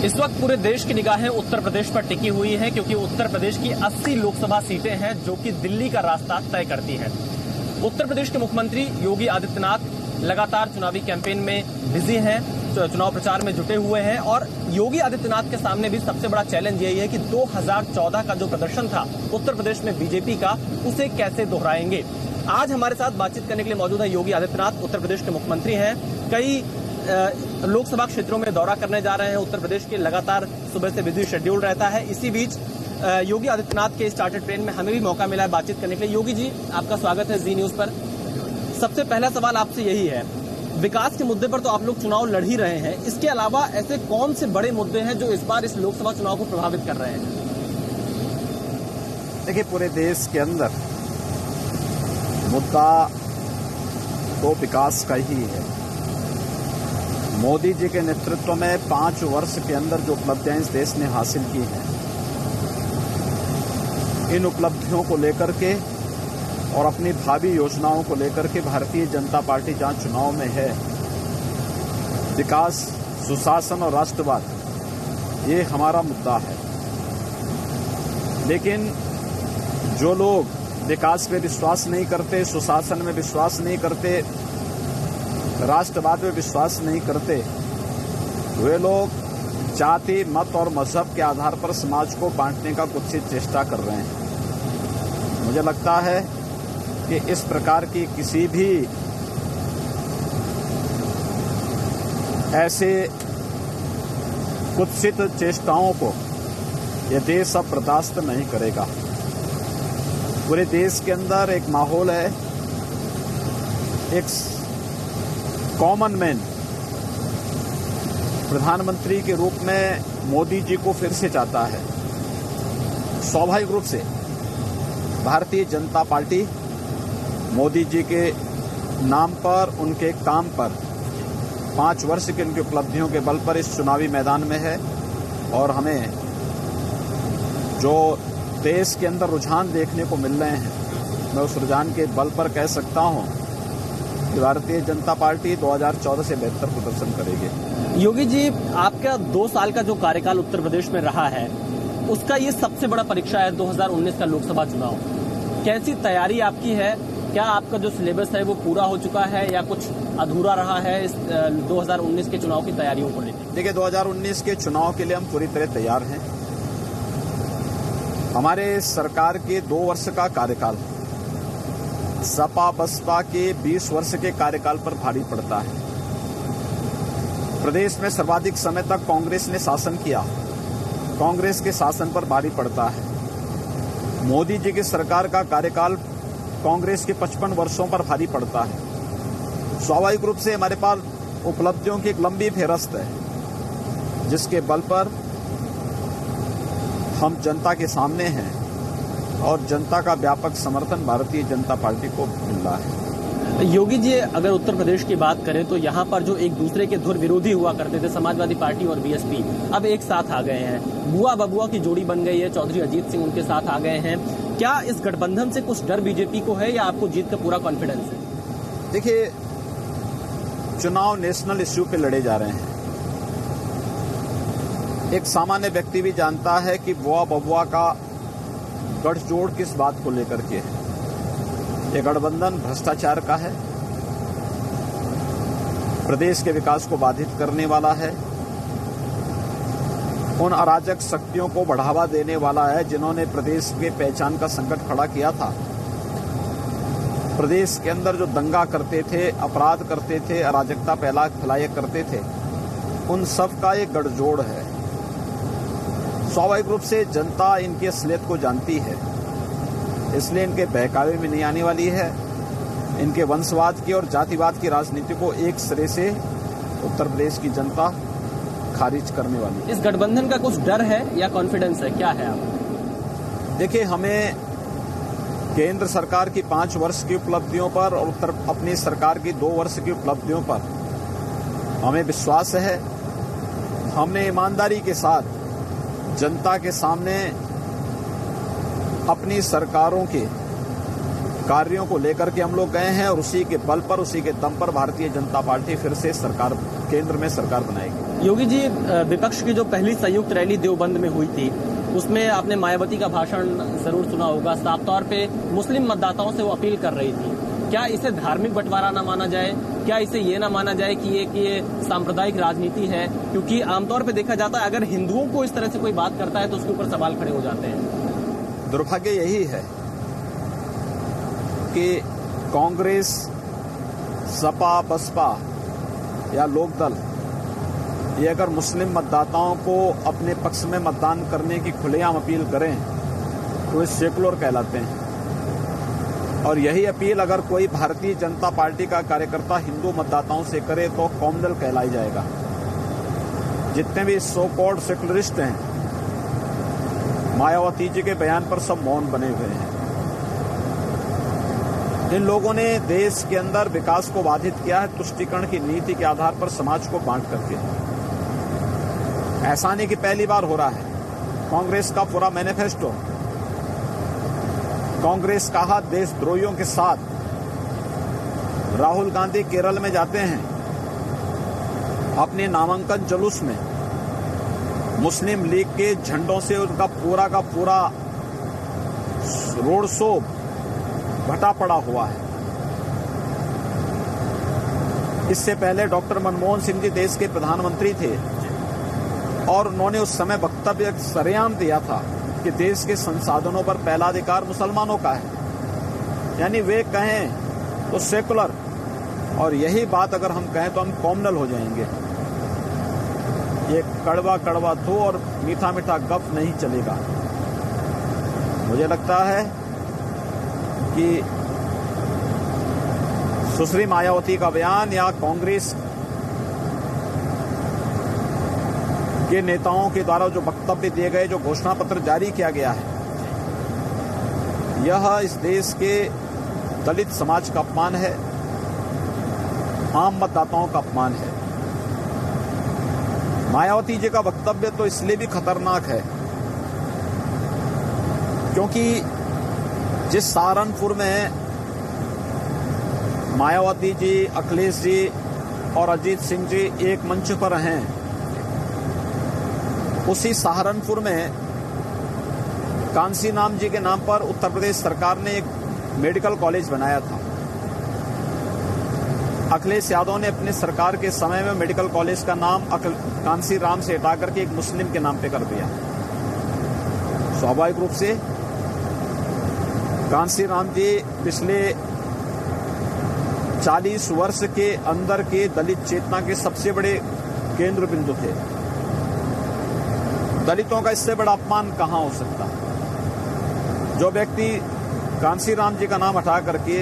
इस वक्त पूरे देश की निगाहें उत्तर प्रदेश पर टिकी हुई हैं, क्योंकि उत्तर प्रदेश की 80 लोकसभा सीटें हैं जो कि दिल्ली का रास्ता तय करती हैं। उत्तर प्रदेश के मुख्यमंत्री योगी आदित्यनाथ लगातार चुनावी कैंपेन में बिजी हैं, चुनाव प्रचार में जुटे हुए हैं और योगी आदित्यनाथ के सामने भी सबसे बड़ा चैलेंज यही है कि 2014 का जो प्रदर्शन था उत्तर प्रदेश में बीजेपी का, उसे कैसे दोहराएंगे। आज हमारे साथ बातचीत करने के लिए मौजूद है योगी आदित्यनाथ, उत्तर प्रदेश के मुख्यमंत्री हैं। कई लोकसभा क्षेत्रों में दौरा करने जा रहे हैं उत्तर प्रदेश के, लगातार सुबह से बिजी शेड्यूल रहता है। इसी बीच योगी आदित्यनाथ के स्टार्टेड ट्रेन में हमें भी मौका मिला है बातचीत करने के लिए। योगी जी, आपका स्वागत है जी न्यूज पर। सबसे पहला सवाल आपसे यही है, विकास के मुद्दे पर तो आप लोग चुनाव लड़ ही रहे हैं, इसके अलावा ऐसे कौन से बड़े मुद्दे हैं जो इस बार इस लोकसभा चुनाव को प्रभावित कर रहे हैं? देखिए, पूरे देश के अंदर मुद्दा तो विकास का ही है। मोदी जी के नेतृत्व में 5 वर्ष के अंदर जो उपलब्धियां इस देश ने हासिल की हैं, इन उपलब्धियों को लेकर के और अपनी भावी योजनाओं को लेकर के भारतीय जनता पार्टी जहां चुनाव में है, विकास, सुशासन और राष्ट्रवाद, ये हमारा मुद्दा है। लेकिन जो लोग विकास पे विश्वास नहीं करते, सुशासन में विश्वास नहीं करते, राष्ट्रवाद में विश्वास नहीं करते, वे लोग जाति, मत और मजहब के आधार पर समाज को बांटने का कुत्सित चेष्टा कर रहे हैं। मुझे लगता है कि इस प्रकार की किसी भी ऐसे कुत्सित चेष्टाओं को यह देश अब बर्दाश्त नहीं करेगा। पूरे देश के अंदर एक माहौल है, एक कॉमन मैन प्रधानमंत्री के रूप में मोदी जी को फिर से चाहता है। स्वाभाविक रूप से भारतीय जनता पार्टी मोदी जी के नाम पर, उनके काम पर, 5 वर्ष की उनकी उपलब्धियों के बल पर इस चुनावी मैदान में है। और हमें जो देश के अंदर रुझान देखने को मिल रहे हैं, मैं उस रुझान के बल पर कह सकता हूं कि भारतीय जनता पार्टी 2014 से बेहतर प्रदर्शन करेगी। योगी जी, आपका 2 साल का जो कार्यकाल उत्तर प्रदेश में रहा है, उसका ये सबसे बड़ा परीक्षा है 2019 का लोकसभा चुनाव। कैसी तैयारी आपकी है? क्या आपका जो सिलेबस है वो पूरा हो चुका है या कुछ अधूरा रहा है इस 2019 के चुनाव की तैयारियों को लेकर? देखिए, 2019 के चुनाव के लिए हम पूरी तरह तैयार हैं। हमारे सरकार के 2 वर्ष का कार्यकाल सपा बसपा के 20 वर्ष के कार्यकाल पर भारी पड़ता है। प्रदेश में सर्वाधिक समय तक कांग्रेस ने शासन किया, कांग्रेस के शासन पर भारी पड़ता है। मोदी जी की सरकार का कार्यकाल कांग्रेस के 55 वर्षों पर भारी पड़ता है। स्वाभाविक रूप से हमारे पास उपलब्धियों की एक लंबी फेहरिस्त है, जिसके बल पर हम जनता के सामने हैं और जनता का व्यापक समर्थन भारतीय जनता पार्टी को मिल रहा है। योगी जी, अगर उत्तर प्रदेश की बात करें तो यहाँ पर जो एक दूसरे के धुर विरोधी हुआ करते थे, समाजवादी पार्टी और बीएसपी, अब एक साथ आ गए हैं। बुआ बबुआ की जोड़ी बन गई है, चौधरी अजीत सिंह उनके साथ आ गए हैं। क्या इस गठबंधन से कुछ डर बीजेपी को है या आपको जीत का पूरा कॉन्फिडेंस है? देखिए, चुनाव नेशनल इश्यू पे लड़े जा रहे हैं। एक सामान्य व्यक्ति भी जानता है कि बुआ बबुआ का गठजोड़ किस बात को लेकर के है। ये गठबंधन भ्रष्टाचार का है, प्रदेश के विकास को बाधित करने वाला है, उन अराजक शक्तियों को बढ़ावा देने वाला है जिन्होंने प्रदेश के पहचान का संकट खड़ा किया था। प्रदेश के अंदर जो दंगा करते थे, अपराध करते थे, अराजकता फैलाया करते थे, उन सब का एक गठजोड़ है। स्वाभाविक रूप से जनता इनकी असलियत को जानती है, इसलिए इनके बहकावे में नहीं आने वाली है। इनके वंशवाद की और जातिवाद की राजनीति को एक सिरे से उत्तर प्रदेश की जनता खारिज करने वाली है। इस गठबंधन का कुछ डर है या कॉन्फिडेंस है, क्या है आप? देखिए, हमें केंद्र सरकार की 5 वर्ष की उपलब्धियों पर और अपनी सरकार की 2 वर्ष की उपलब्धियों पर हमें विश्वास है। हमने ईमानदारी के साथ जनता के सामने अपनी सरकारों के कार्यों को लेकर के हम लोग गए हैं और उसी के बल पर, उसी के दम पर भारतीय जनता पार्टी फिर से सरकार, केंद्र में सरकार बनाएगी। योगी जी, विपक्ष की जो पहली संयुक्त रैली देवबंद में हुई थी उसमें आपने मायावती का भाषण जरूर सुना होगा। साफ तौर पे मुस्लिम मतदाताओं से वो अपील कर रही थी। क्या इसे धार्मिक बंटवारा ना माना जाए? क्या इसे ये ना माना जाए कि ये सांप्रदायिक राजनीति है? क्योंकि आमतौर पे देखा जाता है अगर हिंदुओं को इस तरह से कोई बात करता है तो उसके ऊपर सवाल खड़े हो जाते हैं। दुर्भाग्य यही है कि कांग्रेस, सपा, बसपा या लोकदल ये अगर मुस्लिम मतदाताओं को अपने पक्ष में मतदान करने की खुलेआम अपील करें तो वे सेकुलर कहलाते हैं। और यही अपील अगर कोई भारतीय जनता पार्टी का कार्यकर्ता हिंदू मतदाताओं से करे तो कॉम्युनल कहलाई जाएगा। जितने भी सो कॉल्ड सेकुलरिस्ट हैं, मायावती जी के बयान पर सब मौन बने हुए हैं। इन लोगों ने देश के अंदर विकास को बाधित किया है तुष्टीकरण की नीति के आधार पर, समाज को बांट करके। ऐसा नहीं कि पहली बार हो रहा है। कांग्रेस का पूरा मैनिफेस्टो, कांग्रेस कहा देशद्रोहियों के साथ। राहुल गांधी केरल में जाते हैं, अपने नामांकन जुलूस में मुस्लिम लीग के झंडों से उनका पूरा का पूरा रोड शो भटा पड़ा हुआ है। इससे पहले डॉक्टर मनमोहन सिंह जी देश के प्रधानमंत्री थे और उन्होंने उस समय वक्तव्य सरेआम दिया था कि देश के संसाधनों पर पहला अधिकार मुसलमानों का है। यानी वे कहें तो सेकुलर, और यही बात अगर हम कहें तो हम कॉम्युनल हो जाएंगे। ये कड़वा कड़वा थो और मीठा मीठा गप नहीं चलेगा। मुझे लगता है कि सुश्री मायावती का बयान या कांग्रेस के नेताओं के द्वारा जो वक्तव्य दिए गए, जो घोषणा पत्र जारी किया गया है, यह इस देश के दलित समाज का अपमान है, आम मतदाताओं का अपमान है। मायावती जी का वक्तव्य तो इसलिए भी खतरनाक है क्योंकि जिस सहारनपुर में मायावती जी, अखिलेश जी और अजीत सिंह जी एक मंच पर हैं, उसी सहारनपुर में कांसी राम जी के नाम पर उत्तर प्रदेश सरकार ने एक मेडिकल कॉलेज बनाया था। अखिलेश यादव ने अपने सरकार के समय में मेडिकल कॉलेज का नाम कांसी राम से हटा करके एक मुस्लिम के नाम पे कर दिया। स्वाभाविक रूप से कांसी राम जी पिछले 40 वर्ष के अंदर के दलित चेतना के सबसे बड़े केंद्र बिंदु थे। दलितों का इससे बड़ा अपमान कहां हो सकता? जो व्यक्ति कांसी राम जी का नाम हटा करके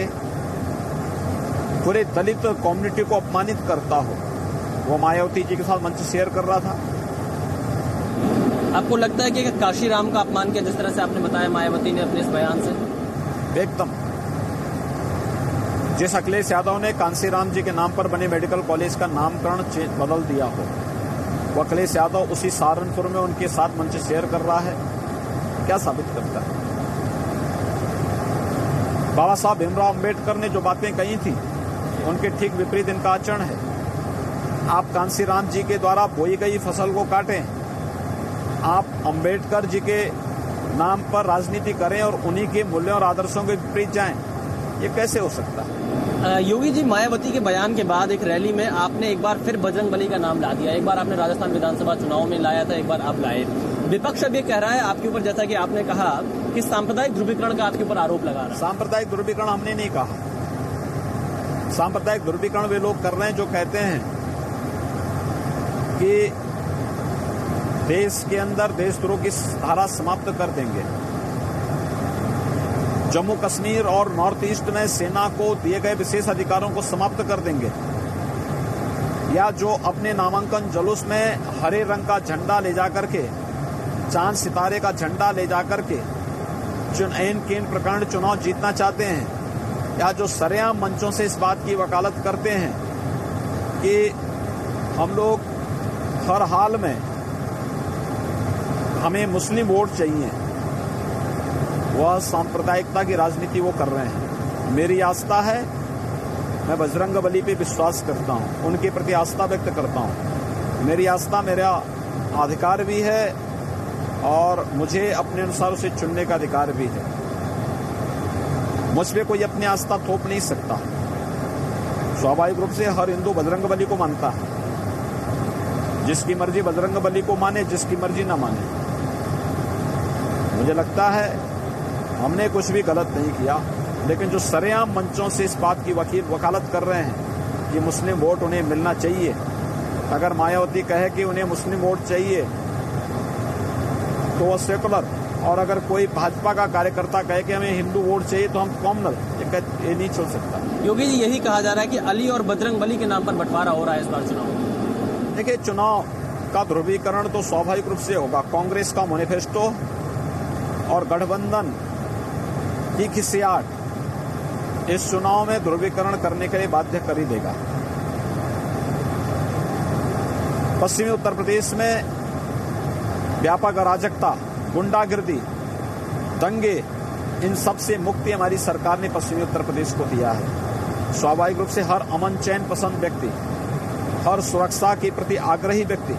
पूरे दलित कम्युनिटी को अपमानित करता हो, वो मायावती जी के साथ मंच शेयर कर रहा था। आपको लगता है कि काशीराम का अपमान किया जिस तरह से आपने बताया मायावती ने अपने इस बयान से? एकदम। जिस अखिलेश यादव ने कांसी राम जी के नाम पर बने मेडिकल कॉलेज का नामकरण बदल दिया हो, वो अखिलेश यादव उसी सहारनपुर में उनके साथ मंच शेयर कर रहा है, क्या साबित करता है? बाबा साहब भीमराव अंबेडकर ने जो बातें कही थी उनके ठीक विपरीत इनका आचरण है। आप कांसी राम जी के द्वारा बोई गई फसल को काटें, आप अंबेडकर जी के नाम पर राजनीति करें और उन्हीं के मूल्यों और आदर्शों के विपरीत जाएं, ये कैसे हो सकता है? योगी जी, मायावती के बयान के बाद एक रैली में आपने एक बार फिर बजरंगबली का नाम ला दिया। एक बार आपने राजस्थान विधानसभा चुनाव में लाया था, एक बार आप लाए। विपक्ष अब ये कह रहा है आपके ऊपर, जैसा कि आपने कहा कि सांप्रदायिक ध्रुवीकरण का आपके ऊपर आरोप लगा रहा है। सांप्रदायिक ध्रुवीकरण हमने नहीं कहा। सांप्रदायिक ध्रुवीकरण वे लोग कर रहे हैं जो कहते हैं कि देश के अंदर देशद्रोह की धारा समाप्त कर देंगे, जम्मू कश्मीर और नॉर्थ ईस्ट में सेना को दिए गए विशेष अधिकारों को समाप्त कर देंगे, या जो अपने नामांकन जुलूस में हरे रंग का झंडा ले जाकर के, चांद सितारे का झंडा ले जाकर के केन प्रकांड चुनाव जीतना चाहते हैं, या जो सरेआम मंचों से इस बात की वकालत करते हैं कि हम लोग हर हाल में हमें मुस्लिम वोट चाहिए, वह सांप्रदायिकता की राजनीति वो कर रहे हैं। मेरी आस्था है, मैं बजरंगबली पे विश्वास करता हूं, उनके प्रति आस्था व्यक्त करता हूं, मेरी आस्था मेरा अधिकार भी है और मुझे अपने अनुसार उसे चुनने का अधिकार भी है। मुझ पे कोई अपनी आस्था थोप नहीं सकता। स्वाभाविक रूप से हर हिंदू बजरंगबली को मानता है। जिसकी मर्जी बजरंगबली को माने, जिसकी मर्जी ना माने। मुझे लगता है हमने कुछ भी गलत नहीं किया, लेकिन जो सरेआम मंचों से इस बात की वकालत कर रहे हैं कि मुस्लिम वोट उन्हें मिलना चाहिए, अगर मायावती कहे कि उन्हें मुस्लिम वोट चाहिए तो वो सेकुलर, और अगर कोई भाजपा का कार्यकर्ता कहे कि हमें हिंदू वोट चाहिए तो हम कॉमनल, ये नहीं चल सकता। योगी जी, यही कहा जा रहा है कि अली और बजरंगबली के नाम पर बंटवारा हो रहा है इस बार चुनाव में। देखिए, चुनाव का ध्रुवीकरण तो स्वाभाविक रूप से होगा। कांग्रेस का मैनिफेस्टो और गठबंधन की खिसियाट इस चुनाव में ध्रुवीकरण करने के लिए बाध्य कर ही देगा। पश्चिमी उत्तर प्रदेश में व्यापक अराजकता, गुंडागिर्दी, दंगे, इन सब से मुक्ति हमारी सरकार ने पश्चिमी उत्तर प्रदेश को दिया है। स्वाभाविक रूप से हर अमन चैन पसंद व्यक्ति, हर सुरक्षा के प्रति आग्रही व्यक्ति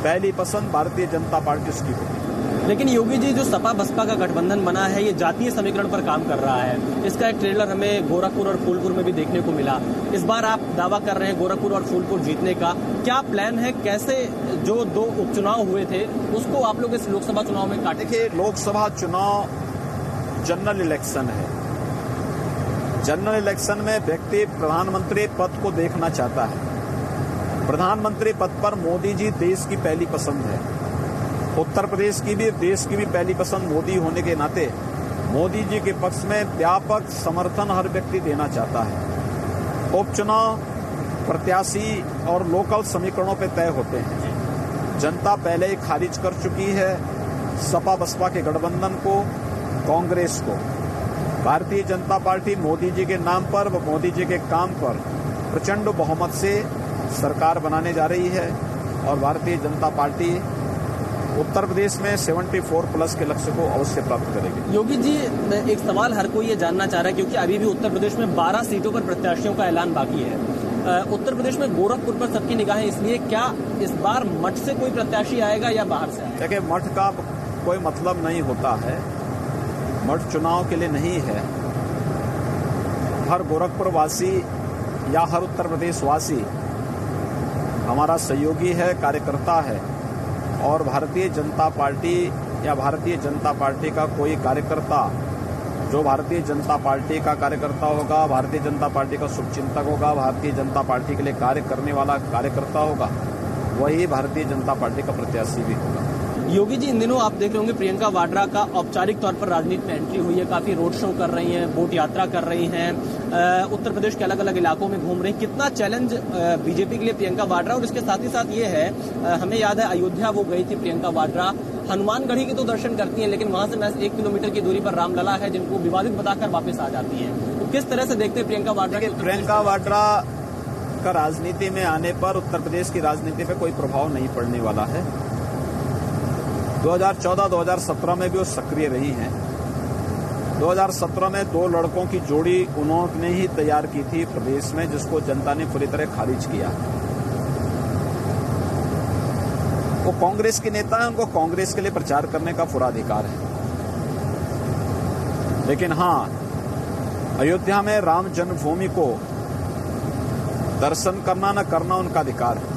पहली पसंद भारतीय जनता पार्टी उसकी होगी। लेकिन योगी जी, जो सपा बसपा का गठबंधन बना है, ये जातीय समीकरण पर काम कर रहा है। इसका एक ट्रेलर हमें गोरखपुर और फूलपुर में भी देखने को मिला। इस बार आप दावा कर रहे हैं गोरखपुर और फूलपुर जीतने का, क्या प्लान है? कैसे जो दो उपचुनाव हुए थे उसको आप लोग इस लोकसभा चुनाव में काटें? देखिए, लोकसभा चुनाव जनरल इलेक्शन है। जनरल इलेक्शन में व्यक्ति प्रधानमंत्री पद को देखना चाहता है। प्रधानमंत्री पद पर मोदी जी देश की पहली पसंद है। उत्तर प्रदेश की भी, देश की भी पहली पसंद मोदी होने के नाते मोदी जी के पक्ष में व्यापक समर्थन हर व्यक्ति देना चाहता है। उपचुनाव प्रत्याशी और लोकल समीकरणों पर तय होते हैं। जनता पहले ही खारिज कर चुकी है सपा बसपा के गठबंधन को, कांग्रेस को। भारतीय जनता पार्टी मोदी जी के नाम पर व मोदी जी के काम पर प्रचंड बहुमत से सरकार बनाने जा रही है और भारतीय जनता पार्टी उत्तर प्रदेश में 74+ के लक्ष्य को अवश्य प्राप्त करेगी। योगी जी, एक सवाल हर कोई ये जानना चाह रहा है, क्योंकि अभी भी उत्तर प्रदेश में 12 सीटों पर प्रत्याशियों का ऐलान बाकी है। उत्तर प्रदेश में गोरखपुर पर सबकी निगाहें इसलिए, क्या इस बार मठ से कोई प्रत्याशी आएगा या बाहर से आएगा? देखिए, मठ का कोई मतलब नहीं होता है। मठ चुनाव के लिए नहीं है। हर गोरखपुर वासी या हर उत्तर प्रदेश वासी हमारा सहयोगी है, कार्यकर्ता है, और भारतीय जनता पार्टी या भारतीय जनता पार्टी का कोई कार्यकर्ता जो भारतीय जनता पार्टी का कार्यकर्ता होगा, भारतीय जनता पार्टी का शुभचिंतक होगा, भारतीय जनता पार्टी के लिए कार्य करने वाला कार्यकर्ता होगा, वही भारतीय जनता पार्टी का प्रत्याशी भी होगा। योगी जी, इन दिनों आप देख रहे होंगे प्रियंका वाड्रा का औपचारिक तौर पर राजनीति में एंट्री हुई है। काफी रोड शो कर रही हैं, बोट यात्रा कर रही हैं, उत्तर प्रदेश के अलग अलग इलाकों में घूम रही हैं। कितना चैलेंज बीजेपी के लिए प्रियंका वाड्रा? और इसके साथ ही साथ ये है, हमें याद है अयोध्या वो गई थी प्रियंका वाड्रा। हनुमानगढ़ी के तो दर्शन करती हैं, लेकिन वहां से महज 1 किलोमीटर की दूरी पर रामलला है जिनको विवादित बताकर वापस आ जाती हैं। तो किस तरह से देखते हैं प्रियंका वाड्रा? प्रियंका वाड्रा का राजनीति में आने पर उत्तर प्रदेश की राजनीति पे कोई प्रभाव नहीं पड़ने वाला है। 2014-2017 में भी वो सक्रिय रही हैं। 2017 में 2 लड़कों की जोड़ी उन्होंने ही तैयार की थी प्रदेश में, जिसको जनता ने पूरी तरह खारिज किया। वो कांग्रेस के नेता हैं, उनको कांग्रेस के लिए प्रचार करने का पूरा अधिकार है। लेकिन हाँ, अयोध्या में राम जन्मभूमि को दर्शन करना न करना उनका अधिकार है,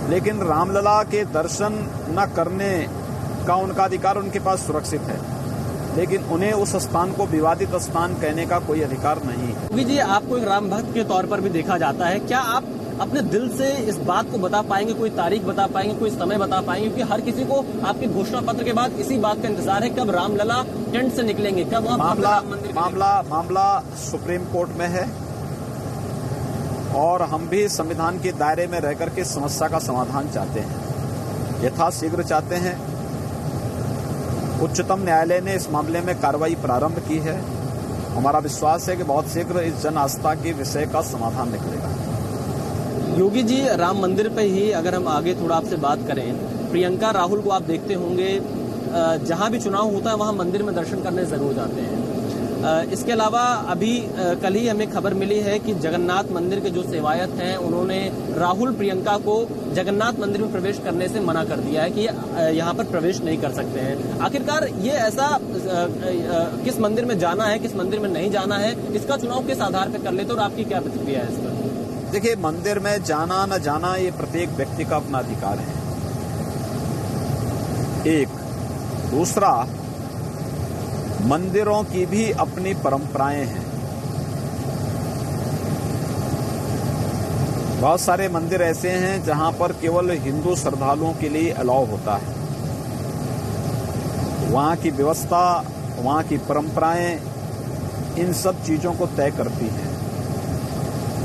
लेकिन रामलला के दर्शन न करने का उनका अधिकार उनके पास सुरक्षित है, लेकिन उन्हें उस स्थान को विवादित स्थान कहने का कोई अधिकार नहीं है। योगी जी, आपको एक राम भक्त के तौर पर भी देखा जाता है, क्या आप अपने दिल से इस बात को बता पाएंगे, कोई तारीख बता पाएंगे, कोई समय बता पाएंगे? क्योंकि हर किसी को आपके घोषणा पत्र के बाद इसी बात का इंतजार है, कब रामलला टेंट से निकलेंगे, कब मामला सुप्रीम कोर्ट में है और हम भी संविधान के दायरे में रहकर के समस्या का समाधान चाहते हैं, यथाशीघ्र चाहते हैं। उच्चतम न्यायालय ने इस मामले में कार्रवाई प्रारंभ की है। हमारा विश्वास है कि बहुत शीघ्र इस जन आस्था के विषय का समाधान निकलेगा। योगी जी, राम मंदिर पे ही अगर हम आगे थोड़ा आपसे बात करें, प्रियंका राहुल को आप देखते होंगे जहां भी चुनाव होता है वहां मंदिर में दर्शन करने जरूर जाते हैं। इसके अलावा अभी कल ही हमें खबर मिली है कि जगन्नाथ मंदिर के जो सेवायत हैं उन्होंने राहुल प्रियंका को जगन्नाथ मंदिर में प्रवेश करने से मना कर दिया है कि यहाँ पर प्रवेश नहीं कर सकते हैं। आखिरकार ये ऐसा किस मंदिर में जाना है, किस मंदिर में नहीं जाना है, इसका चुनाव किस आधार पर कर लेते और आपकी क्या प्रतिक्रिया है इस पर? देखिए, मंदिर में जाना न जाना ये प्रत्येक व्यक्ति का अपना अधिकार है। एक दूसरा, मंदिरों की भी अपनी परंपराएं हैं। बहुत सारे मंदिर ऐसे हैं जहां पर केवल हिंदू श्रद्धालुओं के लिए अलाउ होता है। वहां की व्यवस्था, वहां की परंपराएं इन सब चीजों को तय करती हैं।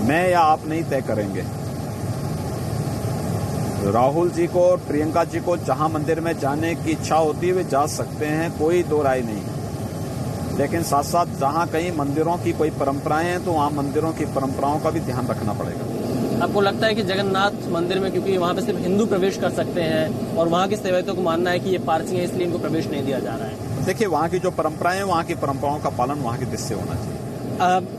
मैं या आप नहीं तय करेंगे। राहुल जी को और प्रियंका जी को जहां मंदिर में जाने की इच्छा होती है वे जा सकते हैं, कोई दो राय नहीं। लेकिन साथ साथ जहां कहीं मंदिरों की कोई परंपराएं हैं तो वहां मंदिरों की परंपराओं का भी ध्यान रखना पड़ेगा। आपको लगता है कि जगन्नाथ मंदिर में, क्योंकि वहां पे सिर्फ हिंदू प्रवेश कर सकते हैं और वहां के सेवायतों को मानना है कि ये पारसी है इसलिए इनको प्रवेश नहीं दिया जा रहा है? देखिए, वहां की जो परंपराएं हैं, वहां की परंपराओं का पालन वहां की दृष्टि से होना चाहिए।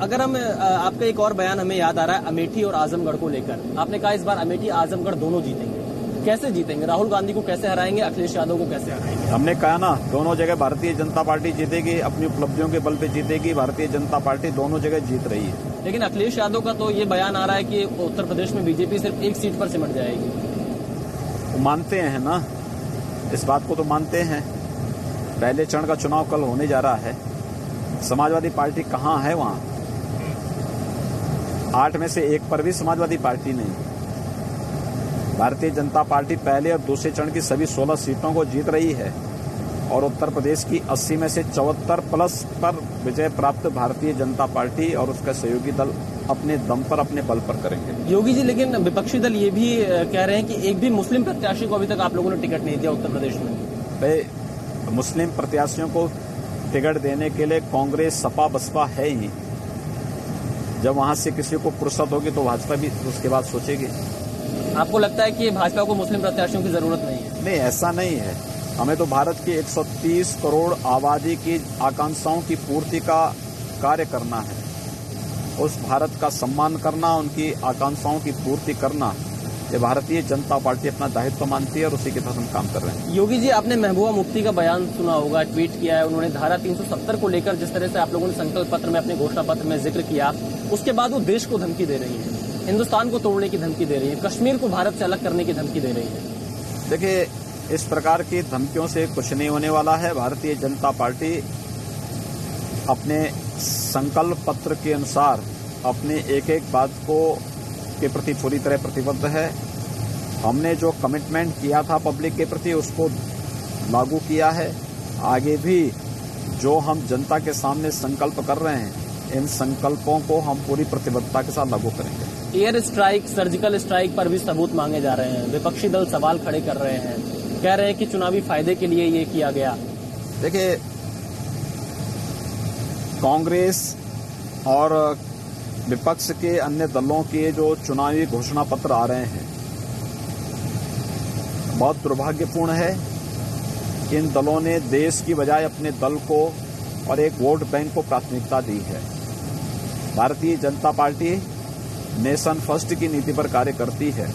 अगर हम आपका एक और बयान हमें याद आ रहा है अमेठी और आजमगढ़ को लेकर, आपने कहा इस बार अमेठी आजमगढ़ दोनों जीतेंगे। कैसे जीतेंगे? राहुल गांधी को कैसे हराएंगे, अखिलेश यादव को कैसे हराएंगे? हमने कहा ना, दोनों जगह भारतीय जनता पार्टी जीतेगी, अपनी उपलब्धियों के बल पे जीतेगी। भारतीय जनता पार्टी दोनों जगह जीत रही है। लेकिन अखिलेश यादव का तो ये बयान आ रहा है कि उत्तर प्रदेश में बीजेपी सिर्फ एक सीट पर सिमट जाएगी। वो मानते हैं ना, इस बात को तो मानते हैं। पहले चरण का चुनाव कल होने जा रहा है। समाजवादी पार्टी कहाँ है? वहां 8 में से 1 पर भी समाजवादी पार्टी नहीं। भारतीय जनता पार्टी पहले और दूसरे चरण की सभी 16 सीटों को जीत रही है और उत्तर प्रदेश की 80 में से 74 प्लस पर विजय प्राप्त भारतीय जनता पार्टी और उसका सहयोगी दल अपने दम पर, अपने बल पर करेंगे। योगी जी, लेकिन विपक्षी दल ये भी कह रहे हैं कि एक भी मुस्लिम प्रत्याशी को अभी तक आप लोगों ने टिकट नहीं दिया उत्तर प्रदेश में। भाई, मुस्लिम प्रत्याशियों को टिकट देने के लिए कांग्रेस, सपा, बसपा है ही। जब वहां से किसी को फुर्सत होगी तो भाजपा भी उसके बाद सोचेगी। आपको लगता है कि भाजपा को मुस्लिम प्रत्याशियों की जरूरत नहीं है? नहीं, ऐसा नहीं है। हमें तो भारत की 130 करोड़ आबादी की आकांक्षाओं की पूर्ति का कार्य करना है। उस भारत का सम्मान करना, उनकी आकांक्षाओं की पूर्ति करना, ये भारतीय जनता पार्टी अपना दायित्व मानती है और उसी के तहत हम काम कर रहे हैं। योगी जी, आपने महबूबा मुफ्ती का बयान सुना होगा, ट्वीट किया है उन्होंने। धारा 370 को लेकर जिस तरह से आप लोगों ने संकल्प पत्र में, अपने घोषणा पत्र में जिक्र किया, उसके बाद वो देश को धमकी दे रही है, हिंदुस्तान को तोड़ने की धमकी दे रही है, कश्मीर को भारत से अलग करने की धमकी दे रही है। देखिए, इस प्रकार की धमकियों से कुछ नहीं होने वाला है। भारतीय जनता पार्टी अपने संकल्प पत्र के अनुसार अपने एक एक बात को के प्रति पूरी तरह प्रतिबद्ध है। हमने जो कमिटमेंट किया था पब्लिक के प्रति उसको लागू किया है। आगे भी जो हम जनता के सामने संकल्प कर रहे हैं, इन संकल्पों को हम पूरी प्रतिबद्धता के साथ लागू करेंगे। एयर स्ट्राइक, सर्जिकल स्ट्राइक पर भी सबूत मांगे जा रहे हैं। विपक्षी दल सवाल खड़े कर रहे हैं, कह रहे हैं कि चुनावी फायदे के लिए ये किया गया। देखिए, कांग्रेस और विपक्ष के अन्य दलों के जो चुनावी घोषणा पत्र आ रहे हैं, बहुत दुर्भाग्यपूर्ण है। इन दलों ने देश की बजाय अपने दल को और एक वोट बैंक को प्राथमिकता दी है। Bharatiya Janata party nation first की नीति पर कार्य करती है।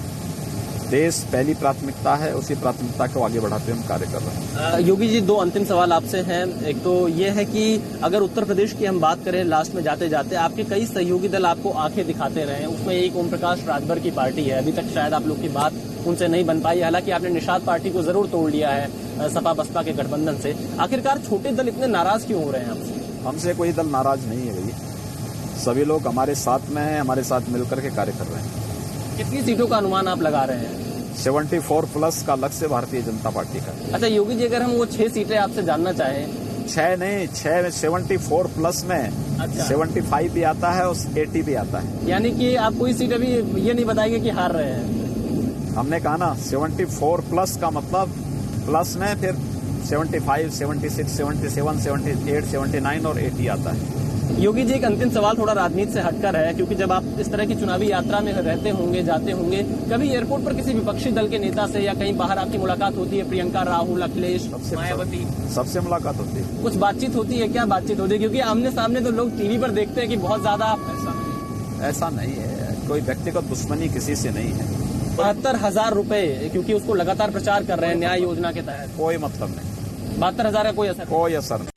देश पहली प्राथमिकता है, उसी प्राथमिकता को आगे बढ़ाते हुए हम कार्य कर रहे हैं। योगी जी, 2 अंतिम सवाल आपसे हैं। एक तो ये है कि अगर उत्तर प्रदेश की हम बात करें, लास्ट में जाते जाते आपके कई सहयोगी दल आपको आंखें दिखाते रहे हैं। उसमें एक ओम प्रकाश राजभर की पार्टी है, अभी तक शायद आप लोग की बात उनसे नहीं बन पाई। हालांकि आपने निषाद पार्टी को जरूर तोड़ लिया है सपा बसपा के गठबंधन से। आखिरकार छोटे दल इतने नाराज क्यों हो रहे हैं आपसे? हमसे कोई दल नाराज नहीं है भैया, सभी लोग हमारे साथ में हैं, हमारे साथ मिलकर के कार्य कर रहे हैं। कितनी सीटों का अनुमान आप लगा रहे हैं? 74 प्लस का लक्ष्य भारतीय जनता पार्टी का। अच्छा योगी जी, अगर हम वो 6 सीटें आपसे जानना चाहें। 6 नहीं, 74 प्लस में। अच्छा। 75 भी आता है और 80 भी आता है। यानी कि आप कोई सीट अभी ये नहीं बताएंगे कि हार रहे हैं? हमने कहा ना, 74 प्लस का मतलब प्लस में फिर 75, 76, 77, 78, 79 और 80 आता है। योगी जी, एक अंतिम सवाल थोड़ा राजनीति से हटकर है, क्योंकि जब आप इस तरह की चुनावी यात्रा में रहते होंगे, जाते होंगे, कभी एयरपोर्ट पर किसी विपक्षी दल के नेता से या कहीं बाहर आपकी मुलाकात होती है? प्रियंका, राहुल, अखिलेश, मायावती, सबसे मुलाकात होती है। कुछ बातचीत होती है? क्या बातचीत होती है? क्योंकि आमने सामने तो लोग टीवी पर देखते हैं कि बहुत ज्यादा ऐसा नहीं है, कोई व्यक्तिगत दुश्मनी किसी से नहीं है। 72,000 रुपए, क्योंकि उसको लगातार प्रचार कर रहे हैं न्याय योजना के तहत, कोई मतलब नहीं, 72,000 का कोई असर कोई असर नहीं।